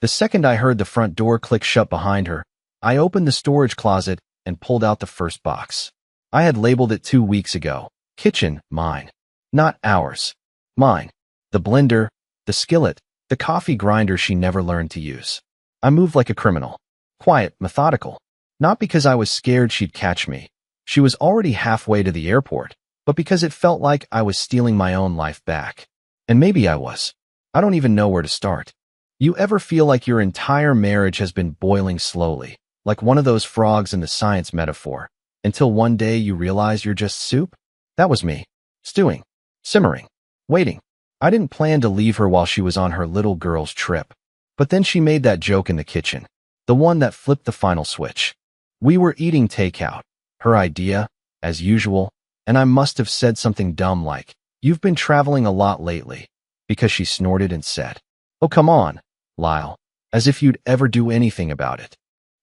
The second I heard the front door click shut behind her, I opened the storage closet and pulled out the first box. I had labeled it 2 weeks ago. Kitchen, mine. Not ours. Mine. The blender, the skillet, the coffee grinder she never learned to use. I moved like a criminal. Quiet, methodical. Not because I was scared she'd catch me. She was already halfway to the airport, but because it felt like I was stealing my own life back. And maybe I was. I don't even know where to start. You ever feel like your entire marriage has been boiling slowly, like one of those frogs in the science metaphor, until one day you realize you're just soup? That was me. Stewing. Simmering. Waiting. I didn't plan to leave her while she was on her little girl's trip. But then she made that joke in the kitchen. The one that flipped the final switch. We were eating takeout. Her idea, as usual, and I must have said something dumb like, "You've been traveling a lot lately," because she snorted and said, "Oh, come on, Lyle," as if you'd ever do anything about it.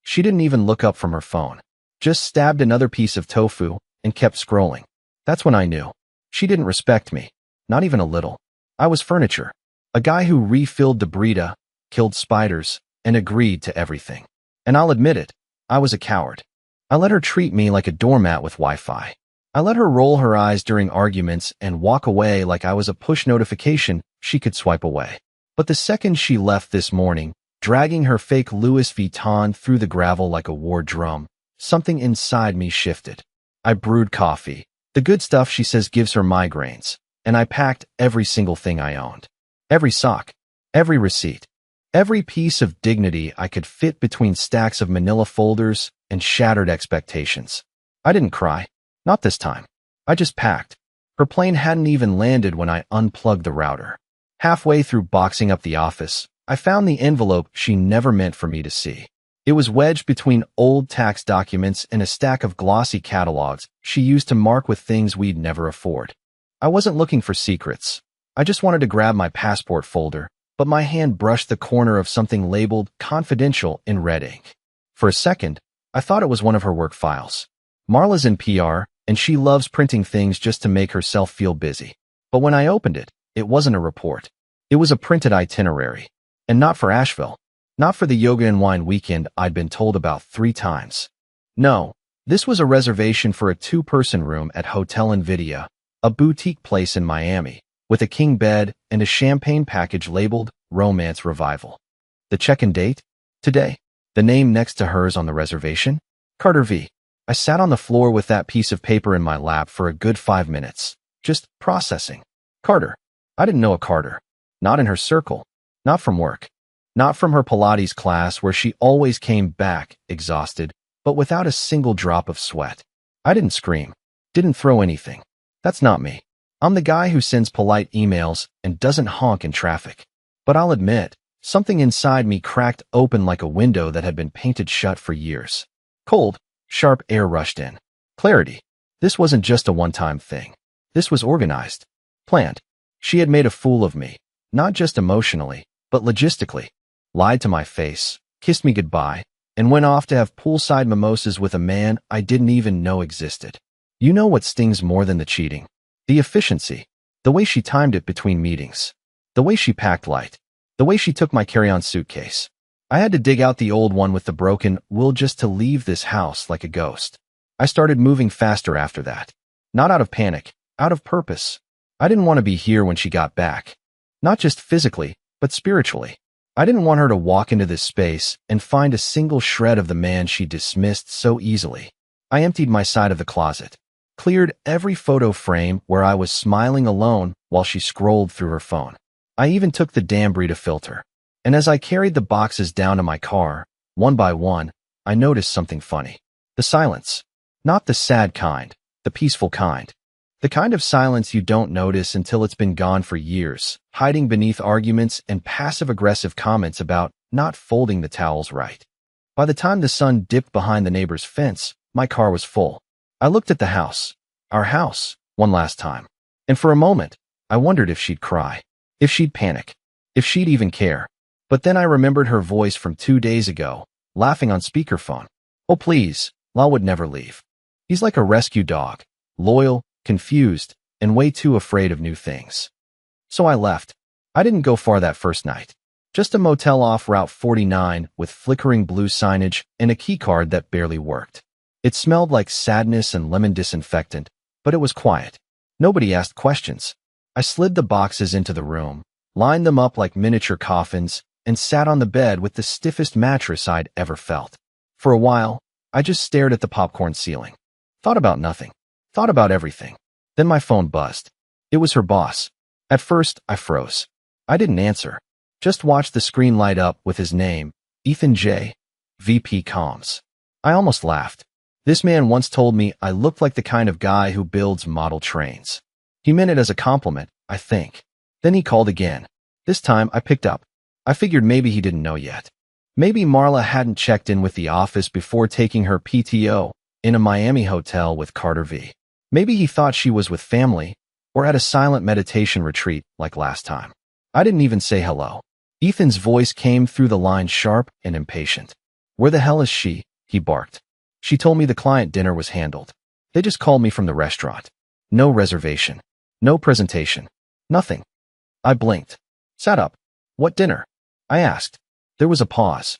She didn't even look up from her phone, just stabbed another piece of tofu and kept scrolling. That's when I knew. She didn't respect me, not even a little. I was furniture, a guy who refilled the burrito, killed spiders, and agreed to everything. And I'll admit it, I was a coward. I let her treat me like a doormat with Wi-Fi. I let her roll her eyes during arguments and walk away like I was a push notification she could swipe away. But the second she left this morning, dragging her fake Louis Vuitton through the gravel like a war drum, something inside me shifted. I brewed coffee, the good stuff she says gives her migraines, and I packed every single thing I owned. Every sock, every receipt, every piece of dignity I could fit between stacks of manila folders and shattered expectations. I didn't cry. Not this time. I just packed. Her plane hadn't even landed when I unplugged the router. Halfway through boxing up the office, I found the envelope she never meant for me to see. It was wedged between old tax documents and a stack of glossy catalogs she used to mark with things we'd never afford. I wasn't looking for secrets. I just wanted to grab my passport folder, but my hand brushed the corner of something labeled confidential in red ink. For a second, I thought it was one of her work files. Marla's in PR, and she loves printing things just to make herself feel busy. But when I opened it, it wasn't a report. It was a printed itinerary. And not for Asheville. Not for the yoga and wine weekend I'd been told about 3 times. No, this was a reservation for a 2-person room at Hotel Nvidia, a boutique place in Miami, with a king bed and a champagne package labeled Romance Revival. The check-in date? Today. The name next to hers on the reservation? Carter V. I sat on the floor with that piece of paper in my lap for a good 5 minutes, just processing. Carter. I didn't know a Carter. Not in her circle. Not from work. Not from her Pilates class where she always came back, exhausted, but without a single drop of sweat. I didn't scream. Didn't throw anything. That's not me. I'm the guy who sends polite emails and doesn't honk in traffic. But I'll admit, something inside me cracked open like a window that had been painted shut for years. Cold, sharp air rushed in. Clarity. This wasn't just a one-time thing. This was organized. Planned. She had made a fool of me, not just emotionally, but logistically. Lied to my face, kissed me goodbye, and went off to have poolside mimosas with a man I didn't even know existed. You know what stings more than the cheating? The efficiency. The way she timed it between meetings. The way she packed light. The way she took my carry-on suitcase. I had to dig out the old one with the broken will just to leave this house like a ghost. I started moving faster after that. Not out of panic, out of purpose. I didn't want to be here when she got back. Not just physically, but spiritually. I didn't want her to walk into this space and find a single shred of the man she dismissed so easily. I emptied my side of the closet. Cleared every photo frame where I was smiling alone while she scrolled through her phone. I even took the damn burrito filter. And as I carried the boxes down to my car, one by one, I noticed something funny. The silence. Not the sad kind, the peaceful kind. The kind of silence you don't notice until it's been gone for years, hiding beneath arguments and passive-aggressive comments about not folding the towels right. By the time the sun dipped behind the neighbor's fence, my car was full. I looked at the house, our house, one last time. And for a moment, I wondered if she'd cry, if she'd panic, if she'd even care. But then I remembered her voice from 2 days ago, laughing on speakerphone. Oh please, Lyle would never leave. He's like a rescue dog, loyal, confused, and way too afraid of new things. So I left. I didn't go far that first night. Just a motel off Route 49 with flickering blue signage and a keycard that barely worked. It smelled like sadness and lemon disinfectant, but it was quiet. Nobody asked questions. I slid the boxes into the room, lined them up like miniature coffins, and sat on the bed with the stiffest mattress I'd ever felt. For a while, I just stared at the popcorn ceiling. Thought about nothing. Thought about everything. Then my phone buzzed. It was her boss. At first, I froze. I didn't answer. Just watched the screen light up with his name, Ethan J., VP Comms. I almost laughed. This man once told me I looked like the kind of guy who builds model trains. He meant it as a compliment, I think. Then he called again. This time, I picked up. I figured maybe he didn't know yet. Maybe Marla hadn't checked in with the office before taking her PTO in a Miami hotel with Carter V. Maybe he thought she was with family or at a silent meditation retreat like last time. I didn't even say hello. Ethan's voice came through the line sharp and impatient. Where the hell is she? He barked. She told me the client dinner was handled. They just called me from the restaurant. No reservation. No presentation. Nothing. I blinked. Sat up. What dinner? I asked. There was a pause.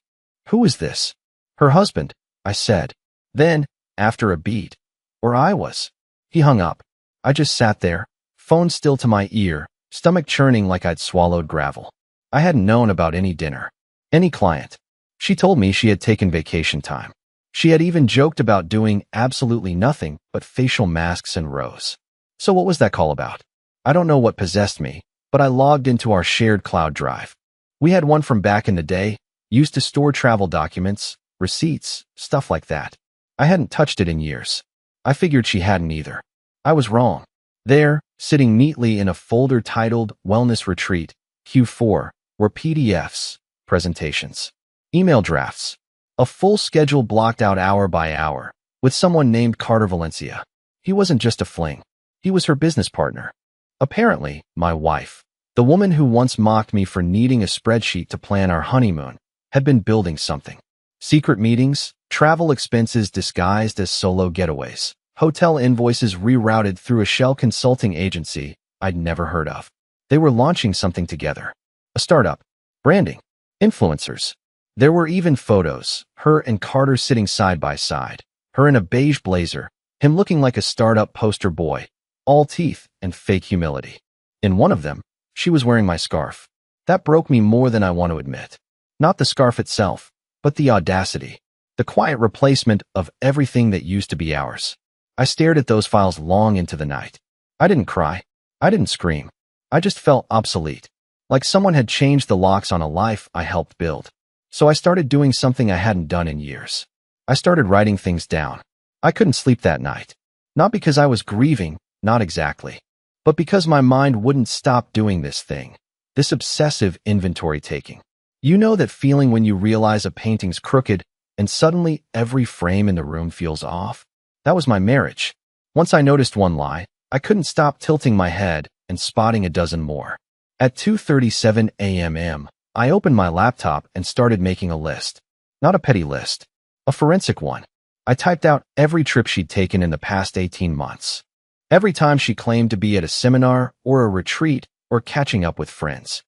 Who is this? Her husband, I said. Then, after a beat, or I was. He hung up. I just sat there, phone still to my ear, stomach churning like I'd swallowed gravel. I hadn't known about any dinner, any client. She told me she had taken vacation time. She had even joked about doing absolutely nothing but facial masks and rows. So what was that call about? I don't know what possessed me, but I logged into our shared cloud drive. We had one from back in the day, used to store travel documents, receipts, stuff like that. I hadn't touched it in years. I figured she hadn't either. I was wrong. There, sitting neatly in a folder titled Wellness Retreat, Q4, were PDFs, presentations, email drafts, a full schedule blocked out hour by hour, with someone named Carter Valencia. He wasn't just a fling. He was her business partner. Apparently, my wife, the woman who once mocked me for needing a spreadsheet to plan our honeymoon, had been building something. Secret meetings, travel expenses disguised as solo getaways, hotel invoices rerouted through a shell consulting agency I'd never heard of. They were launching something together. A startup, branding, influencers. There were even photos, her and Carter sitting side by side, her in a beige blazer, him looking like a startup poster boy, all teeth and fake humility. In one of them, she was wearing my scarf. That broke me more than I want to admit. Not the scarf itself, but the audacity, the quiet replacement of everything that used to be ours. I stared at those files long into the night. I didn't cry. I didn't scream. I just felt obsolete, like someone had changed the locks on a life I helped build. So I started doing something I hadn't done in years. I started writing things down. I couldn't sleep that night. Not because I was grieving, not exactly, but because my mind wouldn't stop doing this thing, this obsessive inventory taking. You know that feeling when you realize a painting's crooked and suddenly every frame in the room feels off? That was my marriage. Once I noticed one lie, I couldn't stop tilting my head and spotting a dozen more. At 2:37 a.m., I opened my laptop and started making a list. Not a petty list, a forensic one. I typed out every trip she'd taken in the past 18 months. Every time she claimed to be at a seminar or a retreat or catching up with friends.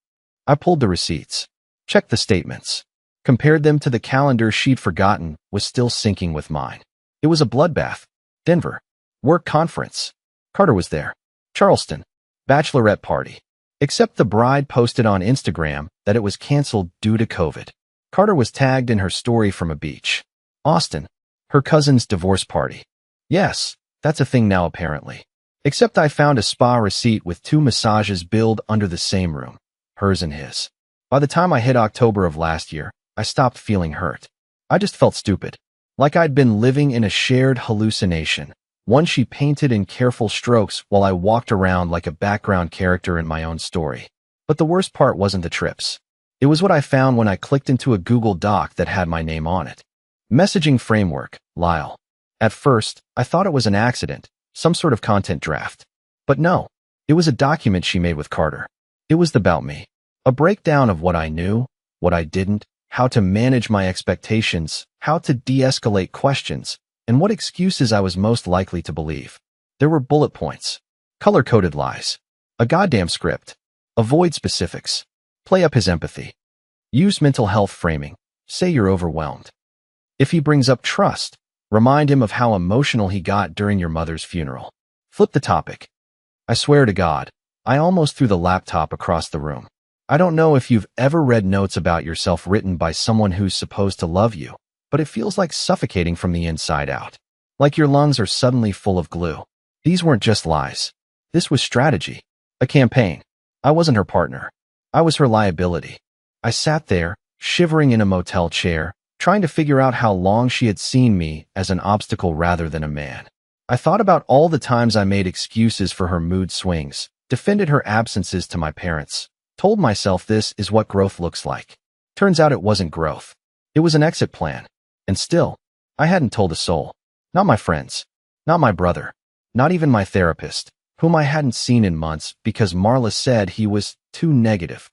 I pulled the receipts, checked the statements, compared them to the calendar she'd forgotten was still syncing with mine. It was a bloodbath. Denver. Work conference. Carter was there. Charleston. Bachelorette party. Except the bride posted on Instagram that it was canceled due to COVID. Carter was tagged in her story from a beach. Austin. Her cousin's divorce party. Yes, that's a thing now apparently. Except I found a spa receipt with 2 massages billed under the same room. Hers and his. By the time I hit October of last year, I stopped feeling hurt. I just felt stupid. Like I'd been living in a shared hallucination. One she painted in careful strokes while I walked around like a background character in my own story. But the worst part wasn't the trips. It was what I found when I clicked into a Google Doc that had my name on it. Messaging framework, Lyle. At first, I thought it was an accident, some sort of content draft. But no, it was a document she made with Carter. It was about me. A breakdown of what I knew, what I didn't, how to manage my expectations, how to de-escalate questions, and what excuses I was most likely to believe. There were bullet points, color-coded lies, a goddamn script, avoid specifics, play up his empathy. Use mental health framing. Say you're overwhelmed. If he brings up trust, remind him of how emotional he got during your mother's funeral. Flip the topic. I swear to God, I almost threw the laptop across the room. I don't know if you've ever read notes about yourself written by someone who's supposed to love you, but it feels like suffocating from the inside out. Like your lungs are suddenly full of glue. These weren't just lies. This was strategy. A campaign. I wasn't her partner. I was her liability. I sat there, shivering in a motel chair, trying to figure out how long she had seen me as an obstacle rather than a man. I thought about all the times I made excuses for her mood swings, defended her absences to my parents, told myself this is what growth looks like. Turns out it wasn't growth. It was an exit plan. And still, I hadn't told a soul. Not my friends. Not my brother. Not even my therapist, whom I hadn't seen in months because Marla said he was too negative.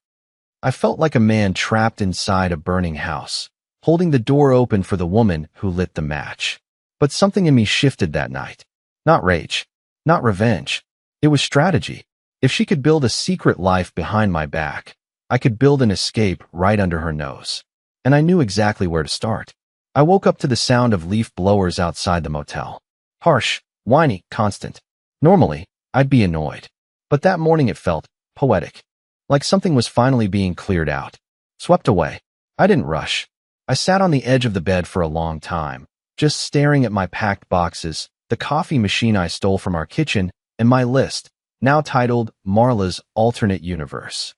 I felt like a man trapped inside a burning house, holding the door open for the woman who lit the match. But something in me shifted that night. Not rage. Not revenge. It was strategy. If she could build a secret life behind my back, I could build an escape right under her nose. And I knew exactly where to start. I woke up to the sound of leaf blowers outside the motel. Harsh, whiny, constant. Normally, I'd be annoyed. But that morning it felt poetic. Like something was finally being cleared out. Swept away. I didn't rush. I sat on the edge of the bed for a long time, just staring at my packed boxes, the coffee machine I stole from our kitchen, and my list, now titled Marla's Alternate Universe.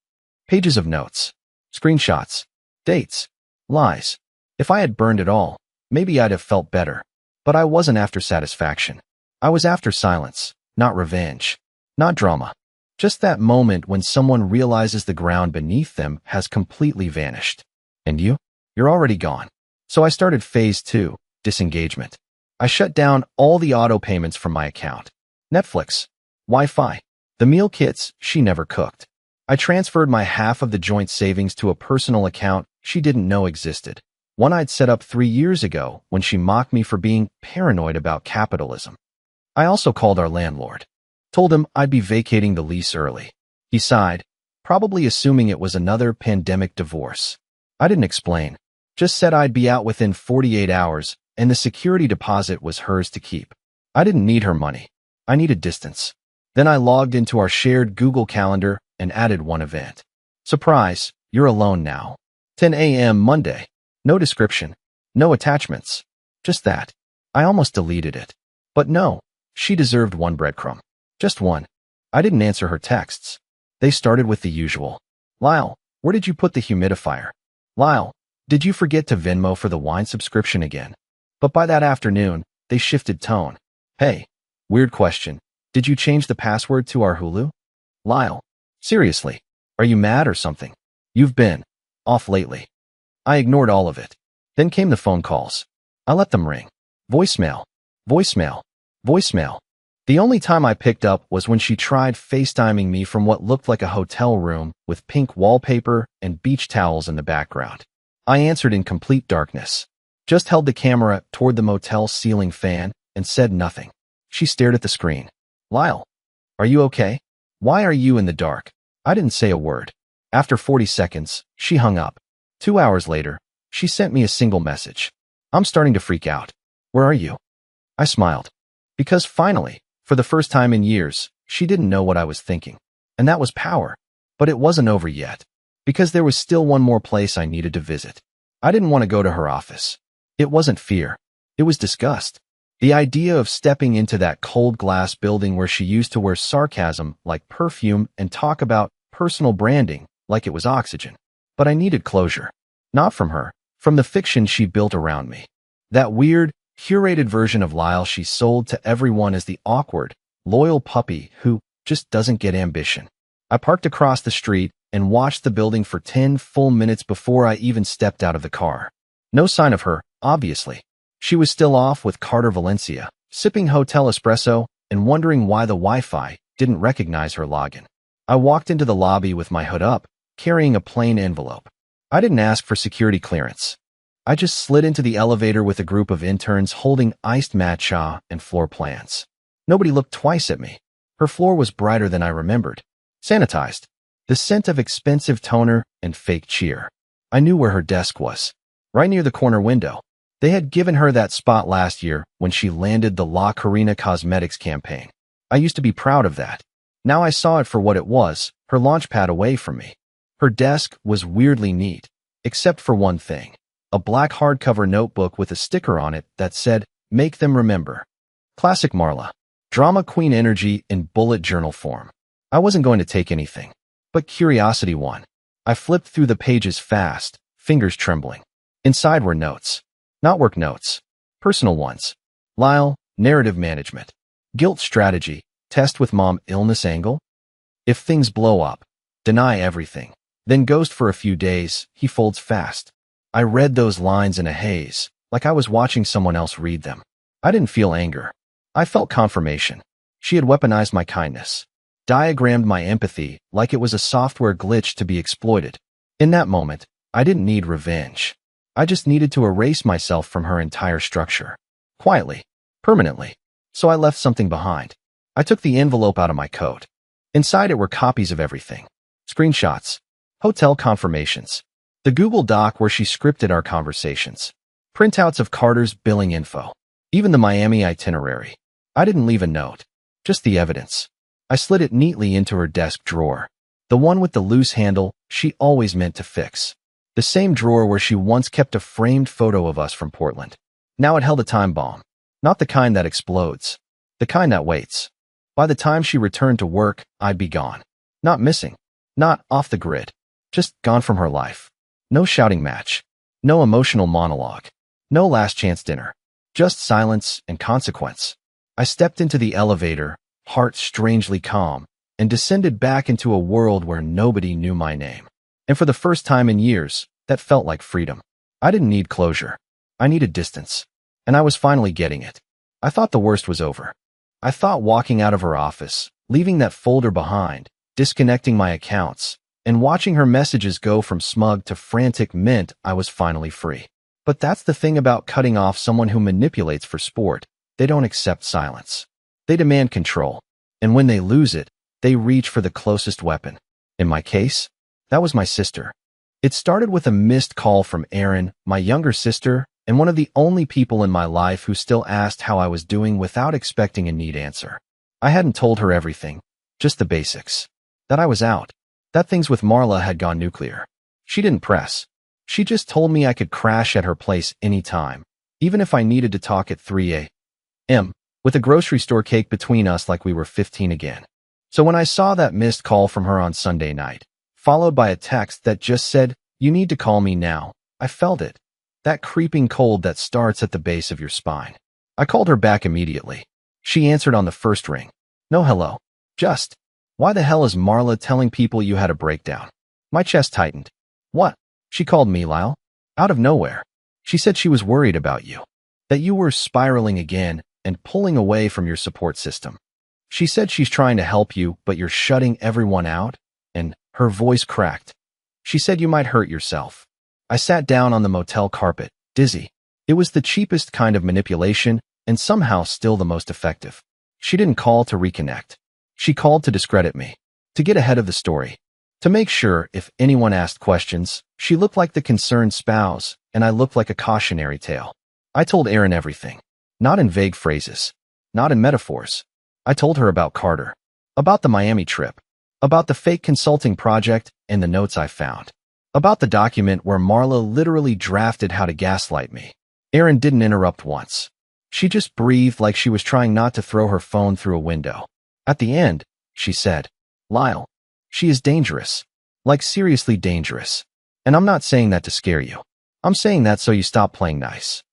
Pages of notes. Screenshots. Dates. Lies. If I had burned it all, maybe I'd have felt better. But I wasn't after satisfaction. I was after silence, not revenge, not drama. Just that moment when someone realizes the ground beneath them has completely vanished. And you? You're already gone. So I started phase 2, disengagement. I shut down all the auto payments from my account. Netflix, Wi-Fi, the meal kits she never cooked. I transferred my half of the joint savings to a personal account she didn't know existed. One I'd set up 3 years ago when she mocked me for being paranoid about capitalism. I also called our landlord. Told him I'd be vacating the lease early. He sighed, probably assuming it was another pandemic divorce. I didn't explain, just said I'd be out within 48 hours and the security deposit was hers to keep. I didn't need her money. I needed distance. Then I logged into our shared Google Calendar and added one event. Surprise, you're alone now. 10 a.m. Monday. No description. No attachments. Just that. I almost deleted it. But no, she deserved one breadcrumb. Just one. I didn't answer her texts. They started with the usual. Lyle, where did you put the humidifier? Lyle, did you forget to Venmo for the wine subscription again? But by that afternoon, they shifted tone. Hey, weird question. Did you change the password to our Hulu? Lyle, seriously, are you mad or something? You've been off lately. I ignored all of it. Then came the phone calls. I let them ring. Voicemail. Voicemail. Voicemail. The only time I picked up was when she tried FaceTiming me from what looked like a hotel room with pink wallpaper and beach towels in the background. I answered in complete darkness. Just held the camera toward the motel ceiling fan and said nothing. She stared at the screen. Lyle, are you okay? Why are you in the dark? I didn't say a word. After 40 seconds, she hung up. 2 hours later, she sent me a single message. I'm starting to freak out. Where are you? I smiled. Because finally, for the first time in years, she didn't know what I was thinking. And that was power. But it wasn't over yet. Because there was still one more place I needed to visit. I didn't want to go to her office. It wasn't fear. It was disgust. The idea of stepping into that cold glass building where she used to wear sarcasm like perfume and talk about personal branding like it was oxygen. But I needed closure. Not from her, from the fiction she built around me. That weird, curated version of Lyle she sold to everyone as the awkward, loyal puppy who just doesn't get ambition. I parked across the street and watched the building for 10 full minutes before I even stepped out of the car. No sign of her, obviously. She was still off with Carter Valencia, sipping hotel espresso and wondering why the Wi-Fi didn't recognize her login. I walked into the lobby with my hood up, carrying a plain envelope. I didn't ask for security clearance. I just slid into the elevator with a group of interns holding iced matcha and floor plans. Nobody looked twice at me. Her floor was brighter than I remembered. Sanitized. The scent of expensive toner and fake cheer. I knew where her desk was. Right near the corner window. They had given her that spot last year when she landed the La Carina Cosmetics campaign. I used to be proud of that. Now I saw it for what it was, her launchpad away from me. Her desk was weirdly neat, except for one thing. A black hardcover notebook with a sticker on it that said, "Make them remember." Classic Marla. Drama queen energy in bullet journal form. I wasn't going to take anything. But curiosity won. I flipped through the pages fast, fingers trembling. Inside were notes. Not work notes. Personal ones. Lyle, narrative management. Guilt strategy, test with mom illness angle. If things blow up, deny everything. Then ghost for a few days, he folds fast. I read those lines in a haze, like I was watching someone else read them. I didn't feel anger. I felt confirmation. She had weaponized my kindness. Diagrammed my empathy like it was a software glitch to be exploited. In that moment, I didn't need revenge. I just needed to erase myself from her entire structure. Quietly. Permanently. So I left something behind. I took the envelope out of my coat. Inside it were copies of everything. Screenshots. Hotel confirmations. The Google Doc where she scripted our conversations. Printouts of Carter's billing info. Even the Miami itinerary. I didn't leave a note. Just the evidence. I slid it neatly into her desk drawer. The one with the loose handle she always meant to fix. The same drawer where she once kept a framed photo of us from Portland. Now it held a time bomb. Not the kind that explodes. The kind that waits. By the time she returned to work, I'd be gone. Not missing. Not off the grid. Just gone from her life. No shouting match. No emotional monologue. No last chance dinner. Just silence and consequence. I stepped into the elevator, heart strangely calm, and descended back into a world where nobody knew my name. And for the first time in years, that felt like freedom. I didn't need closure. I needed distance. And I was finally getting it. I thought the worst was over. I thought walking out of her office, leaving that folder behind, disconnecting my accounts, and watching her messages go from smug to frantic meant I was finally free. But that's the thing about cutting off someone who manipulates for sport. They don't accept silence. They demand control. And when they lose it, they reach for the closest weapon. In my case, that was my sister. It started with a missed call from Erin, my younger sister, and one of the only people in my life who still asked how I was doing without expecting a neat answer. I hadn't told her everything, just the basics. That I was out. That things with Marla had gone nuclear. She didn't press. She just told me I could crash at her place anytime, even if I needed to talk at 3 a.m., with a grocery store cake between us like we were 15 again. So when I saw that missed call from her on Sunday night, followed by a text that just said, "You need to call me now," I felt it. That creeping cold that starts at the base of your spine. I called her back immediately. She answered on the first ring. No hello. Just, "Why the hell is Marla telling people you had a breakdown?" My chest tightened. What? She called me, Lyle. Out of nowhere. She said she was worried about you. That you were spiraling again and pulling away from your support system. She said she's trying to help you, but you're shutting everyone out, and her voice cracked. She said you might hurt yourself. I sat down on the motel carpet, dizzy. It was the cheapest kind of manipulation, and somehow still the most effective. She didn't call to reconnect. She called to discredit me, to get ahead of the story, to make sure if anyone asked questions, she looked like the concerned spouse, and I looked like a cautionary tale. I told Erin everything, not in vague phrases, not in metaphors. I told her about Carter, about the Miami trip, about the fake consulting project and the notes I found, about the document where Marla literally drafted how to gaslight me. Erin didn't interrupt once. She just breathed like she was trying not to throw her phone through a window. At the end, she said, "Lyle, she is dangerous. Like seriously dangerous. And I'm not saying that to scare you. I'm saying that so you stop playing nice."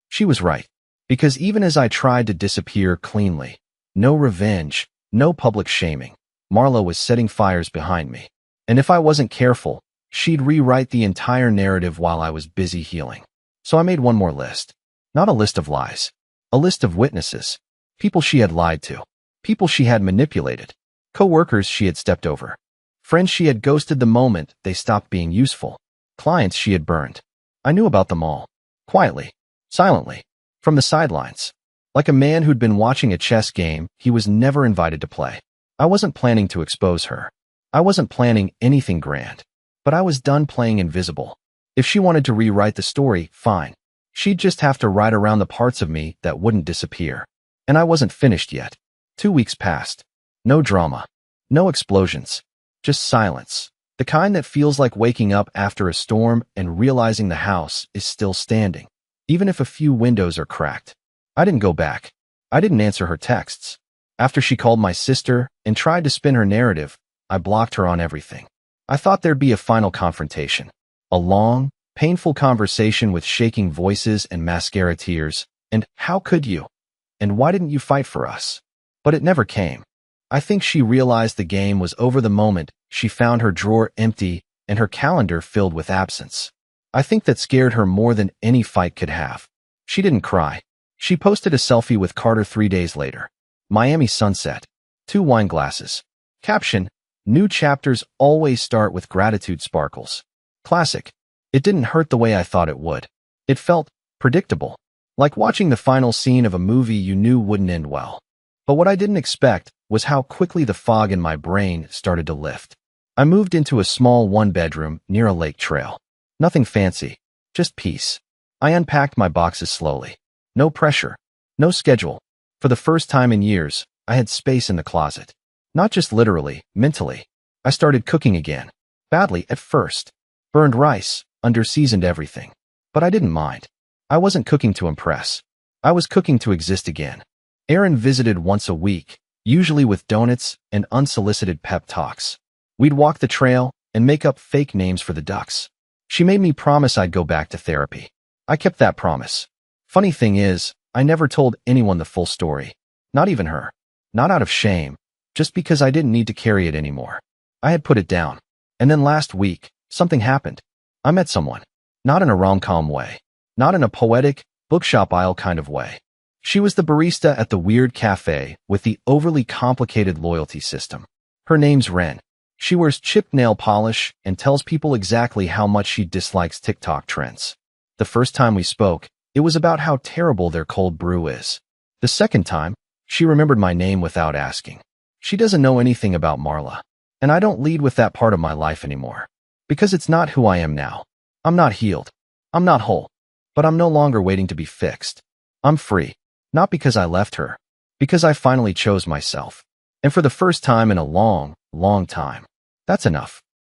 She was right. Because even as I tried to disappear cleanly, no revenge, no public shaming, Marla was setting fires behind me. And if I wasn't careful, she'd rewrite the entire narrative while I was busy healing. So I made one more list. Not a list of lies. A list of witnesses. People she had lied to. People she had manipulated. Co-workers she had stepped over. Friends she had ghosted the moment they stopped being useful. Clients she had burned. I knew about them all. Quietly. Silently. From the sidelines. Like a man who'd been watching a chess game he was never invited to play. I wasn't planning to expose her. I wasn't planning anything grand. But I was done playing invisible. If she wanted to rewrite the story, fine. She'd just have to write around the parts of me that wouldn't disappear. And I wasn't finished yet. 2 weeks passed. No drama. No explosions. Just silence. The kind that feels like waking up after a storm and realizing the house is still standing, even if a few windows are cracked. I didn't go back. I didn't answer her texts. After she called my sister and tried to spin her narrative, I blocked her on everything. I thought there'd be a final confrontation. A long, painful conversation with shaking voices and mascara tears, and how could you? And why didn't you fight for us? But it never came. I think she realized the game was over the moment she found her drawer empty and her calendar filled with absence. I think that scared her more than any fight could have. She didn't cry. She posted a selfie with Carter 3 days later. Miami sunset. 2 wine glasses. Caption: New chapters always start with gratitude sparkles. Classic. It didn't hurt the way I thought it would. It felt predictable. Like watching the final scene of a movie you knew wouldn't end well. But what I didn't expect was how quickly the fog in my brain started to lift. I moved into a small one-bedroom near a lake trail. Nothing fancy, just peace. I unpacked my boxes slowly. No pressure, no schedule. For the first time in years, I had space in the closet. Not just literally, mentally. I started cooking again. Badly at first. Burned rice, under-seasoned everything. But I didn't mind. I wasn't cooking to impress. I was cooking to exist again. Erin visited once a week, usually with donuts and unsolicited pep talks. We'd walk the trail and make up fake names for the ducks. She made me promise I'd go back to therapy. I kept that promise. Funny thing is, I never told anyone the full story. Not even her. Not out of shame, just because I didn't need to carry it anymore. I had put it down. And then last week, something happened. I met someone. Not in a rom-com way. Not in a poetic, bookshop aisle kind of way. She was the barista at the weird cafe with the overly complicated loyalty system. Her name's Ren. She wears chipped nail polish and tells people exactly how much she dislikes TikTok trends. The first time we spoke, it was about how terrible their cold brew is. The second time, she remembered my name without asking. She doesn't know anything about Marla. And I don't lead with that part of my life anymore. Because it's not who I am now. I'm not healed. I'm not whole. But I'm no longer waiting to be fixed. I'm free. Not because I left her. Because I finally chose myself. And for the first time in a long, long time. That's enough.